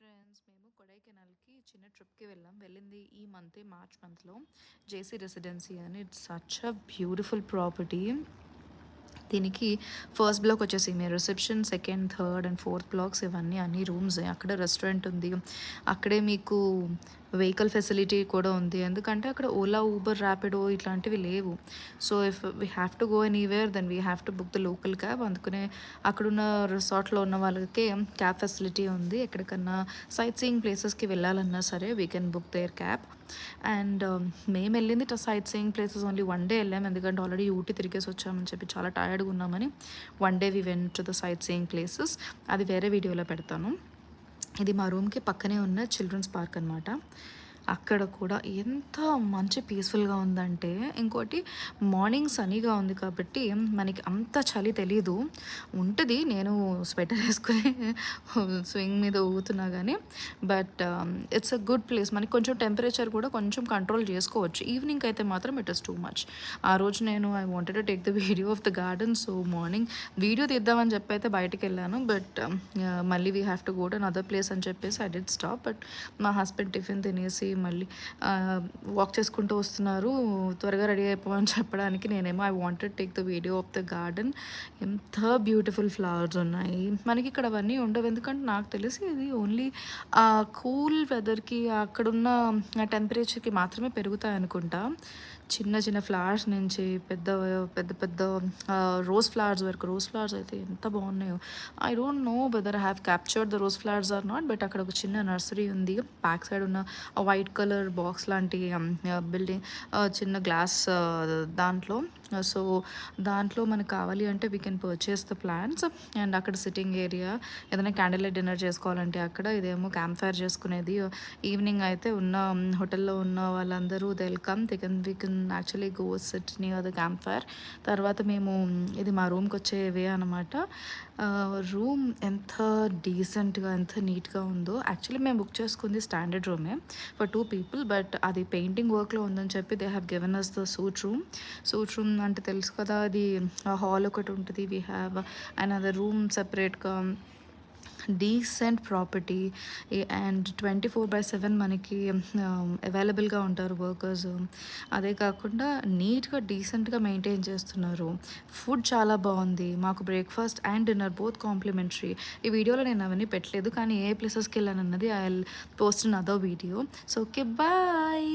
Friends మేము కొడైకెనాల్కి చిన్న ట్రిప్కి వెళ్ళింది ఈ మార్చ్ మంత్లో జేసీ రెసిడెన్సీ అని. It's such a beautiful property. దీనికి ఫస్ట్ బ్లాక్ వచ్చేసి మీ reception, second, third and fourth blocks ఇవన్నీ అన్ని రూమ్స్. అక్కడ రెస్టారెంట్ ఉంది, అక్కడే మీకు వెహికల్ ఫెసిలిటీ కూడా ఉంది. ఎందుకంటే అక్కడ ఓలా, ఊబర్, ర్యాపిడో ఇట్లాంటివి లేవు. So if we have to go anywhere then we have to book the local cab. అందుకనే అక్కడున్న రిసార్ట్లో ఉన్న వాళ్ళకి క్యాబ్ ఫెసిలిటీ ఉంది. ఎక్కడికన్నా సైట్ సీయింగ్ ప్లేసెస్కి వెళ్ళాలన్నా సరే we can book there cab. And మేము వెళ్ళింది sight seeing places only one day వెళ్ళాము, ఎందుకంటే ఆల్రెడీ ఊటీ తిరిగేసి వచ్చామని చెప్పి చాలా టైర్డ్గా ఉన్నామని. One day we went to the sight seeing places. అది వేరే వీడియోలో పెడతాను. ఇది మా రూమ్కి పక్కనే ఉన్న చిల్డ్రన్స్ పార్క్ అనమాట. అక్కడ కూడా ఎంత మంచి పీస్ఫుల్గా ఉందంటే, ఇంకోటి మార్నింగ్ సనీగా ఉంది కాబట్టి మనకి అంత చలి తెలీదు. ఉంటుంది, నేను స్వెటర్ వేసుకుని స్వింగ్ మీద ఊగుతున్నా కానీ, but it's a good place. మనకి కొంచెం టెంపరేచర్ కూడా కొంచెం కంట్రోల్ చేసుకోవచ్చు. ఈవినింగ్ అయితే మాత్రం ఇట్ ఇస్ టూ మచ్. ఆ రోజు నేను I wanted to take the video of the garden. So morning video తీద్దామని చెప్పి అయితే బయటకు వెళ్ళాను, బట్ మళ్ళీ we have to go to another place అని చెప్పేసి ఐ డిడ్ స్టాప్. బట్ మా హస్బెండ్ టిఫిన్ తినేసి మళ్ళీ వాక్ చేసుకుంటూ వస్తున్నారు, త్వరగా రెడీ అయిపోమని చెప్పడానికి. నేనేమో I wanted take the video of the garden. ఎంత బ్యూటిఫుల్ ఫ్లవర్స్ ఉన్నాయి. మనకి ఇక్కడ అవన్నీ ఉండవు, ఎందుకంటే నాకు తెలిసి ఇది ఓన్లీ కూల్ వెదర్కి, అక్కడున్న టెంపరేచర్కి మాత్రమే పెరుగుతాయి అనుకుంటా. చిన్న చిన్న ఫ్లవర్స్ నుంచి పెద్ద పెద్ద పెద్ద రోజ్ ఫ్లవర్స్ వరకు. రోజ్ ఫ్లవర్స్ అయితే ఎంత బాగున్నాయో. I don't know whether I have captured the rose flowers or not, but అక్కడ ఒక చిన్న నర్సరీ ఉంది. బ్యాక్ సైడ్ ఉన్న వైట్ కలర్ బాక్స్ లాంటి బిల్డింగ్, చిన్న గ్లాస్ దాంట్లో. సో దాంట్లో మనకు కావాలి అంటే we can purchase the plants. And అక్కడ సిట్టింగ్ ఏరియా, ఏదైనా క్యాండిల్ లైట్ డిన్నర్ చేసుకోవాలంటే అక్కడ. ఇదేమో క్యాంప్ ఫైర్ చేసుకునేది. ఈవినింగ్ అయితే ఉన్న హోటల్లో ఉన్న వాళ్ళందరూ welcome. We can actually go SIT near the camp fire. తర్వాత మేము ఇది మా రూమ్కి వచ్చే వే అనమాట. రూమ్ ఎంత డీసెంట్గా, ఎంత నీట్గా ఉందో. యాక్చువల్లీ మేము బుక్ చేసుకుంది స్టాండర్డ్ రూమే ఫర్ 2 people, బట్ అది పెయింటింగ్ వర్క్లో ఉందని చెప్పి they have given us the suite room అంటే తెలుసు కదా, అది హాల్ ఒకటి ఉంటుంది. వీ హ్యావ్ అనదర్ రూమ్ సెపరేట్గా. డీసెంట్ ప్రాపర్టీ అండ్ 24/7 మనకి అవైలబుల్గా ఉంటారు వర్కర్స్. అదే కాకుండా నీట్గా డీసెంట్గా మెయింటైన్ చేస్తున్నారు. ఫుడ్ చాలా బాగుంది. మాకు breakfast and dinner both complimentary. ఈ వీడియోలో నేను అవన్నీ పెట్టలేదు, కానీ ఏ ప్లేసెస్కి వెళ్ళాను అన్నది I will post in other video. So okay, bye.